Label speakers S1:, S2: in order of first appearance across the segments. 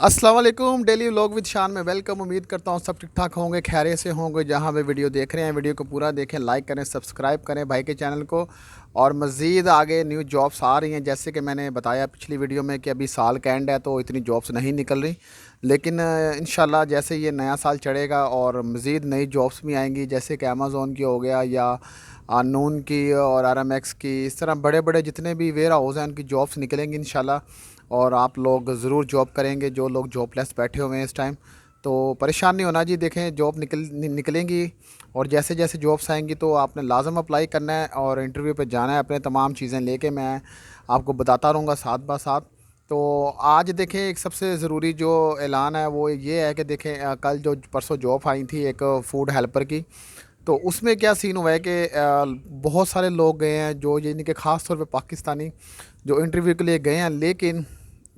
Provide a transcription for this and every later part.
S1: अस्सलाम वालेकुम। Daily vlog with शान में वेलकम। उम्मीद करता हूँ सब ठीक ठाक होंगे, खैरियत से होंगे। जहाँ भी वीडियो देख रहे हैं वीडियो को पूरा देखें, लाइक करें, सब्सक्राइब करें भाई के चैनल को। और मज़ीद आगे न्यू जॉब्स आ रही हैं, जैसे कि मैंने बताया पिछली वीडियो में कि अभी साल का एंड है तो इतनी जॉब्स नहीं निकल रही। लेकिन इंशाल्लाह जैसे ये नया साल चढ़ेगा और मज़ीद नई जॉब्स भी आएंगी, जैसे कि अमेज़ोन की हो गया या नून की और RMX की, इस तरह बड़े बड़े जितने भी वेयर हाउस हैं उनकी जॉब्स निकलेंगी इंशाल्लाह। और आप लोग ज़रूर जॉब करेंगे जो लोग जॉबलेस बैठे हुए हैं इस टाइम। तो परेशान नहीं होना जी, देखें जॉब निकलेंगी। और जैसे जैसे जॉब्स आएंगी तो आपने लाजम अप्लाई करना है और इंटरव्यू पे जाना है। अपने तमाम चीज़ें लेके मैं आपको बताता रहूँगा साथ ब साथ। तो आज देखें एक सबसे ज़रूरी जो ऐलान है वो ये है कि देखें कल जो परसों जॉब आई थी एक फ़ूड हेल्पर की। तो उसमें क्या सीन हुआ है कि बहुत सारे लोग गए हैं जो यानी कि ख़ास तौर पे पाकिस्तानी जो इंटरव्यू के लिए गए हैं। लेकिन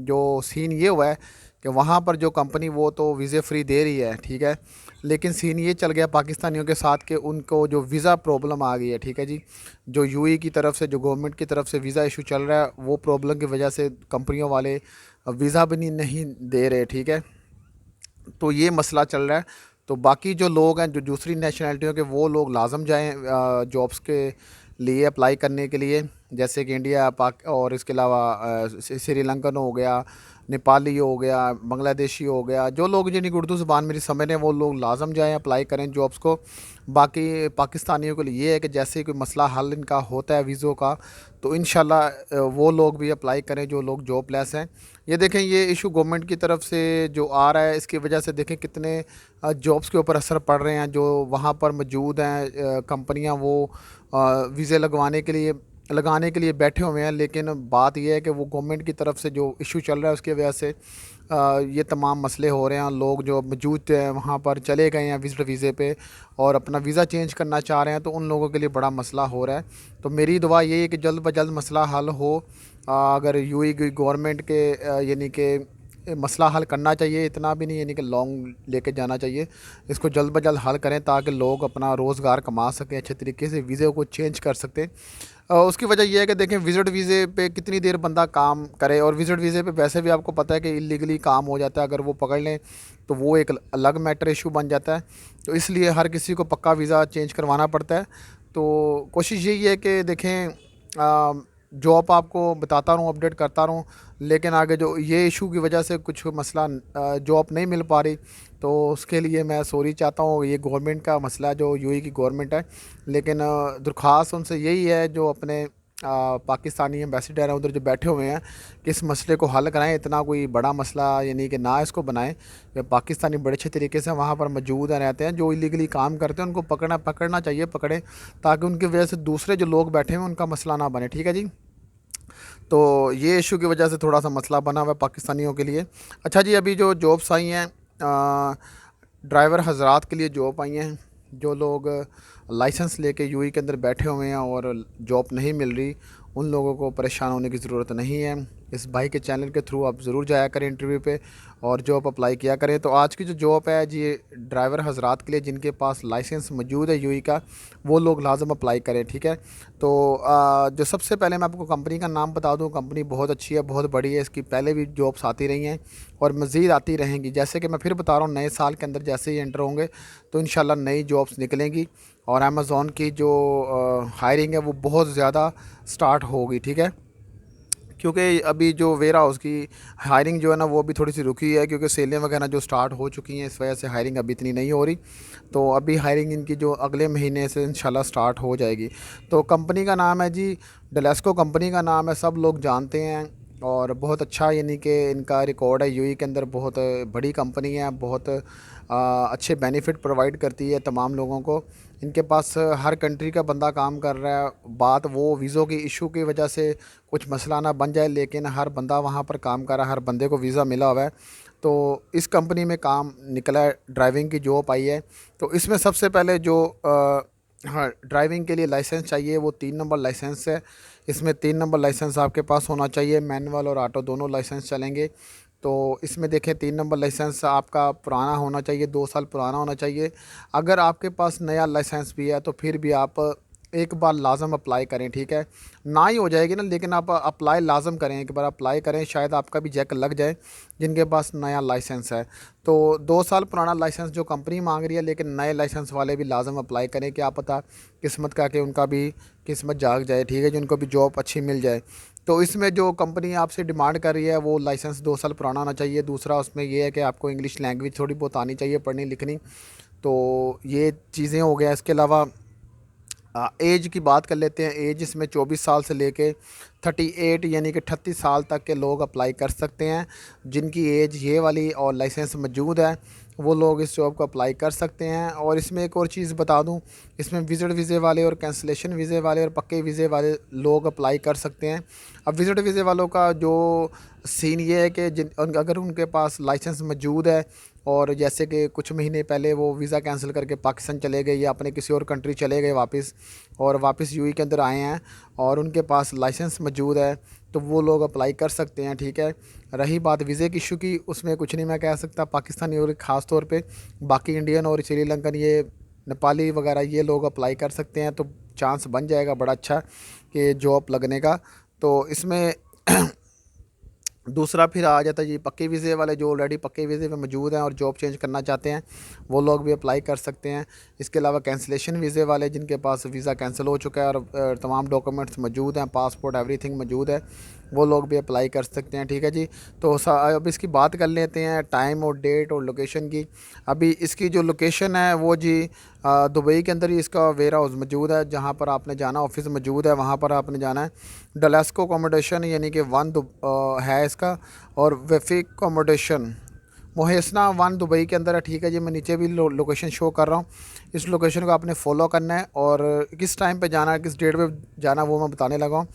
S1: जो सीन ये हुआ है कि वहाँ पर जो कंपनी वो तो वीज़े फ्री दे रही है, ठीक है। लेकिन सीन ये चल गया पाकिस्तानियों के साथ कि उनको जो वीज़ा प्रॉब्लम आ गई है, ठीक है जी। जो यूएई की तरफ से, जो गवर्नमेंट की तरफ से वीज़ा इशू चल रहा है, वो प्रॉब्लम की वजह से कंपनियों वाले वीज़ा भी नहीं दे रहे, ठीक है। तो ये मसला चल रहा है। तो बाकी जो लोग हैं जो दूसरी नेशनैलिटियों के, वो लोग लाजम जाएँ जॉब्स के लिए अप्लाई करने के लिए, जैसे कि इंडिया पाक और इसके अलावा श्रीलंकन हो गया, नेपाली हो गया, बांग्लादेशी हो गया। जो लोग जिनकी उर्दू ज़ुबान मेरी समझ रहे हैं वो लोग लाजम जाएँ अप्लाई करें जॉब्स को। बाकी पाकिस्तानियों के लिए ये है कि जैसे कोई मसला हल इनका होता है वीज़ों का, तो इंशाल्लाह वो लोग भी अप्लाई करें जो लोग जॉबलेस हैं। ये देखें ये इशू गवर्नमेंट की तरफ से जो आ रहा है, इसकी वजह से देखें कितने जॉब्स के ऊपर असर पड़ रहे हैं। जो वहाँ पर मौजूद हैं कंपनियाँ, वो वीज़े लगाने के लिए बैठे हुए हैं। लेकिन बात यह है कि वो गवर्नमेंट की तरफ से जो इशू चल रहा है उसकी वजह से ये तमाम मसले हो रहे हैं। लोग जो मौजूद हैं वहाँ पर चले गए हैं विज़िट वीज़े पे और अपना वीज़ा चेंज करना चाह रहे हैं, तो उन लोगों के लिए बड़ा मसला हो रहा है। तो मेरी दुआ यही है कि जल्द ब जल्द मसला हल हो। अगर यूएई की गवर्नमेंट के यानी कि मसला हल करना चाहिए, इतना भी नहीं यानी कि लॉन्ग लेके जाना चाहिए। इसको जल्द ब जल्द हल करें ताकि लोग अपना रोज़गार कमा सकें, अच्छे तरीके से वीज़े को चेंज कर सकते। उसकी वजह यह है कि देखें विज़िट वीज़े पे कितनी देर बंदा काम करे, और विज़िट वीज़े पे वैसे भी आपको पता है कि इलीगली काम हो जाता है। अगर वो पकड़ लें तो वो एक अलग मैटर इशू बन जाता है। तो इसलिए हर किसी को पक्का वीज़ा चेंज करवाना पड़ता है। तो कोशिश यही है कि देखें जॉब आपको बताता रहूँ, अपडेट करता रहूँ। लेकिन आगे जो ये इशू की वजह से कुछ मसला जॉब नहीं मिल पा रही, तो उसके लिए मैं सॉरी चाहता हूँ। ये गवर्नमेंट का मसला है जो यूएई की गवर्नमेंट है। लेकिन दरख्वास्त उनसे यही है जो अपने पाकिस्तानी एम्बेसडर हैं उधर जो बैठे हुए हैं कि इस मसले को हल कराएं। इतना कोई बड़ा मसला यानी कि ना इसको बनाएं। कि पाकिस्तानी बड़े अच्छे तरीके से वहाँ पर मौजूद रहते हैं, जो इलीगली काम करते हैं उनको पकड़ना चाहिए, पकड़ें, ताकि उनकी वजह से दूसरे जो लोग बैठे हैं उनका मसला ना बने, ठीक है जी। तो ये इशू की वजह से थोड़ा सा मसला बना हुआ है पाकिस्तानियों के लिए। अच्छा जी, अभी जो जॉब्स आई हैं ड्राइवर हजरात के लिए जॉब आई हैं। जो लोग लाइसेंस लेके यूएई के अंदर बैठे हुए हैं और जॉब नहीं मिल रही, उन लोगों को परेशान होने की ज़रूरत नहीं है। इस भाई के चैनल के थ्रू आप ज़रूर जाया करें इंटरव्यू पे और जॉब अप्लाई किया करें। तो आज की जो जॉब है जी, ड्राइवर हजरात के लिए जिनके पास लाइसेंस मौजूद है यूएई का, वो लोग लाजम अप्लाई करें, ठीक है। तो जो सबसे पहले मैं आपको कंपनी का नाम बता दूं। कंपनी बहुत अच्छी है, बहुत बड़ी है, इसकी पहले भी जॉब्स आती रही हैं और मज़ीद आती रहेंगी। जैसे कि मैं फिर बता रहा हूँ, नए साल के अंदर जैसे ही एंटर होंगे तो इंशाल्लाह नई जॉब्स निकलेंगी। और अमेज़ॉन की जो हायरिंग है वो बहुत ज़्यादा स्टार्ट होगी, ठीक है। क्योंकि अभी जो वेयर हाउस की हायरिंग जो है ना वो अभी थोड़ी सी रुकी है, क्योंकि सेलें वगैरह जो स्टार्ट हो चुकी हैं, इस वजह से हायरिंग अभी इतनी नहीं हो रही। तो अभी हायरिंग इनकी जो अगले महीने से इंशाल्लाह स्टार्ट हो जाएगी। तो कंपनी का नाम है जी डेलेस्को, कंपनी का नाम है, सब लोग जानते हैं। और बहुत अच्छा यानी कि इनका रिकॉर्ड है यूएई के अंदर। बहुत बड़ी कंपनी है, बहुत अच्छे बेनिफिट प्रोवाइड करती है तमाम लोगों को। इनके पास हर कंट्री का बंदा काम कर रहा है। बात वो वीज़ों की इशू की वजह से कुछ मसला ना बन जाए, लेकिन हर बंदा वहाँ पर काम कर रहा है, हर बंदे को वीज़ा मिला हुआ है। तो इस कंपनी में काम निकला है, ड्राइविंग की जॉब आई है। तो इसमें सबसे पहले जो हाँ, ड्राइविंग के लिए लाइसेंस चाहिए, वो 3 नंबर लाइसेंस है। इसमें 3 नंबर लाइसेंस आपके पास होना चाहिए, मैनुअल और ऑटो दोनों लाइसेंस चलेंगे। तो इसमें देखें 3 नंबर लाइसेंस आपका पुराना होना चाहिए, 2 साल पुराना होना चाहिए। अगर आपके पास नया लाइसेंस भी है तो फिर भी आप एक बार लाजम अप्लाई करें, ठीक है। ना ही हो जाएगी ना, लेकिन आप अप्लाई लाजम करें, एक बार अप्लाई करें, शायद आपका भी जैक लग जाए जिनके पास नया लाइसेंस है। तो 2 साल पुराना लाइसेंस जो कंपनी मांग रही है, लेकिन नए लाइसेंस वाले भी लाजम अप्लाई करें, क्या पता किस्मत का कि उनका भी किस्मत जाग जाए, ठीक है जी, उनको भी जॉब अच्छी मिल जाए। तो इसमें जो कंपनी आपसे डिमांड कर रही है वो लाइसेंस 2 साल पुराना होना चाहिए। दूसरा उसमें ये है कि आपको इंग्लिश लैंग्वेज थोड़ी बहुत आनी चाहिए, पढ़नी लिखनी। तो ये चीज़ें हो गया। इसके अलावा एज की बात कर लेते हैं। एज इसमें 24 साल से लेके 38 यानी कि 38 साल तक के लोग अप्लाई कर सकते हैं। जिनकी एज ये वाली और लाइसेंस मौजूद है वो लोग इस जॉब को अप्लाई कर सकते हैं। और इसमें एक और चीज़ बता दूं, इसमें विज़िट वीज़े वाले और कैंसिलेशन वीज़े वाले और पक्के वीज़े वाले लोग अप्लाई कर सकते हैं। अब विज़िट वीज़े वालों का जो सीन ये है कि अगर उनके पास लाइसेंस मौजूद है और जैसे कि कुछ महीने पहले वो वीज़ा कैंसिल करके पाकिस्तान चले गए या अपने किसी और कंट्री चले गए वापस, और वापस यूएई के अंदर आए हैं और उनके पास लाइसेंस मौजूद है, तो वो लोग अप्लाई कर सकते हैं, ठीक है। रही बात वीज़े की इशू की, उसमें कुछ नहीं मैं कह सकता। पाकिस्तानी और ख़ास तौर पे बाकी इंडियन और श्रीलंकन, ये नेपाली वगैरह, ये लोग अप्लाई कर सकते हैं। तो चांस बन जाएगा बड़ा अच्छा कि जॉब लगने का। तो इसमें दूसरा फिर आ जाता है जी पक्के वीज़े वाले, जो ऑलरेडी पक्के वीज़े पे मौजूद हैं और जॉब चेंज करना चाहते हैं, वो लोग भी अप्लाई कर सकते हैं। इसके अलावा कैंसिलेशन वीज़े वाले, जिनके पास वीज़ा कैंसिल हो चुका है और तमाम डॉक्यूमेंट्स मौजूद हैं, पासपोर्ट एवरीथिंग मौजूद है, वो लोग भी अप्लाई कर सकते हैं, ठीक है जी। तो अब इसकी बात कर लेते हैं टाइम और डेट और लोकेशन की। अभी इसकी जो लोकेशन है वो जी दुबई के अंदर ही इसका वेयर हाउस मौजूद है, जहाँ पर आपने जाना, ऑफिस मौजूद है, वहाँ पर आपने जाना है। डलेस्को अकोमोडेशन यानी कि है इसका, और वेफिक अकोमोडेशन मोहेसना 1 दुबई के अंदर है, ठीक है जी। मैं नीचे भी लोकेशन शो कर रहा हूँ। इस लोकेशन को आपने फॉलो करना है और किस टाइम पे जाना है, किस डेट पे जाना है वो मैं बताने लगा हूँ।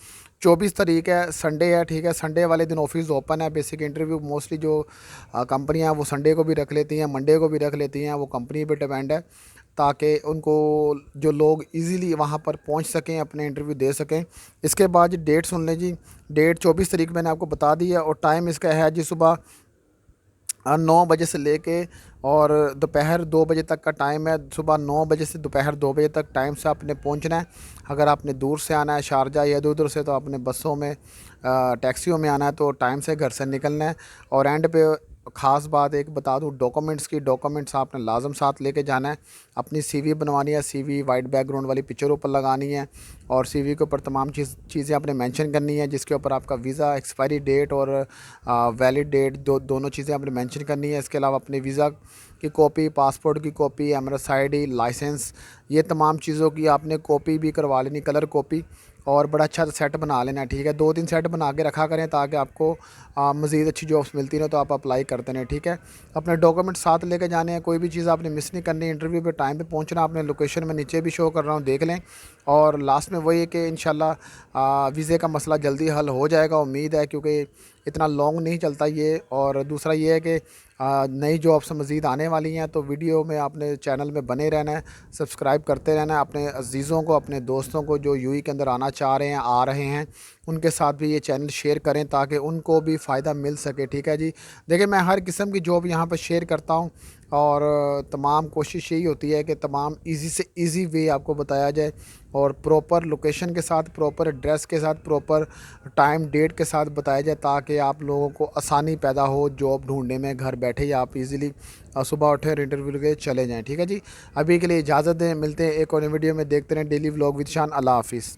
S1: 24 तारीख है, संडे है, ठीक है। संडे वाले दिन ऑफिस ओपन है। बेसिक इंटरव्यू मोस्टली जो कंपनियाँ वो संडे को भी रख लेती हैं, मंडे को भी रख लेती हैं, वो कंपनी पे डिपेंड है, ताकि उनको जो लोग इजीली वहाँ पर पहुँच सकें, अपने इंटरव्यू दे सकें। इसके बाद डेट सुन लें जी। डेट 24 तारीख मैंने आपको बता दी है और टाइम इसका है जी सुबह 9 बजे से लेके और दोपहर 2 बजे तक का टाइम है। सुबह 9 बजे से दोपहर 2 बजे तक टाइम से आपने पहुंचना है। अगर आपने दूर से आना है, शारजा या इधर उधर से, तो आपने बसों में टैक्सियों में आना है, तो टाइम से घर से निकलना है। और एंड पे ख़ास बात एक बता दूं डॉक्यूमेंट्स की, डॉक्यूमेंट्स आपने लाजम साथ लेके जाना है। अपनी सीवी बनवानी है, सीवी वाइट बैकग्राउंड वाली पिक्चर ऊपर लगानी है और सीवी के ऊपर तमाम चीज़ें आपने मेंशन करनी है, जिसके ऊपर आपका वीज़ा एक्सपायरी डेट और वैलिड डेट दोनों चीज़ें आपने मेंशन करनी है। इसके अलावा अपने वीज़ा की कॉपी, पासपोर्ट की कॉपी, एमआरएस आईडी, लाइसेंस, ये तमाम चीज़ों की आपने कॉपी भी करवा लेनी, कलर कॉपी, और बड़ा अच्छा सेट बना लेना है, ठीक है। 2-3 सेट बना के रखा करें ताकि आपको मज़ीद अच्छी जॉब्स मिलती रहें, तो आप अप्लाई करते रहें, ठीक है। अपने डॉक्यूमेंट साथ लेके जाने हैं, कोई भी चीज़ आपने मिस नहीं करनी। इंटरव्यू पे टाइम पे पहुंचना, आपने लोकेशन में नीचे भी शो कर रहा हूँ, देख लें। और लास्ट में वही है कि इंशाल्लाह वीज़े का मसला जल्दी हल हो जाएगा, उम्मीद है, क्योंकि इतना लॉन्ग नहीं चलता ये। और दूसरा ये है कि नई जॉब्स मज़ीद आने वाली हैं, तो वीडियो में आपने चैनल में बने रहना है, सब्सक्राइब करते रहना है। अपने अजीज़ों को, अपने दोस्तों को जो यूएई के अंदर आना चाह रहे हैं, आ रहे हैं, उनके साथ भी ये चैनल शेयर करें ताकि उनको भी फ़ायदा मिल सके, ठीक है जी। देखिए, मैं हर किस्म की जॉब यहाँ पर शेयर करता हूँ और तमाम कोशिश यही होती है कि तमाम इजी से इजी वे आपको बताया जाए और प्रॉपर लोकेशन के साथ, प्रॉपर एड्रेस के साथ, प्रॉपर टाइम डेट के साथ बताया जाए, ताकि आप लोगों को आसानी पैदा हो जॉब ढूंढने में। घर बैठे ही आप इजीली सुबह उठे और इंटरव्यू के चले जाएं, ठीक है जी। अभी के लिए इजाज़त दें, मिलते हैं एक और वीडियो में, देखते रहें डेली व्लॉग विद शान। अल्लाह हाफिज़।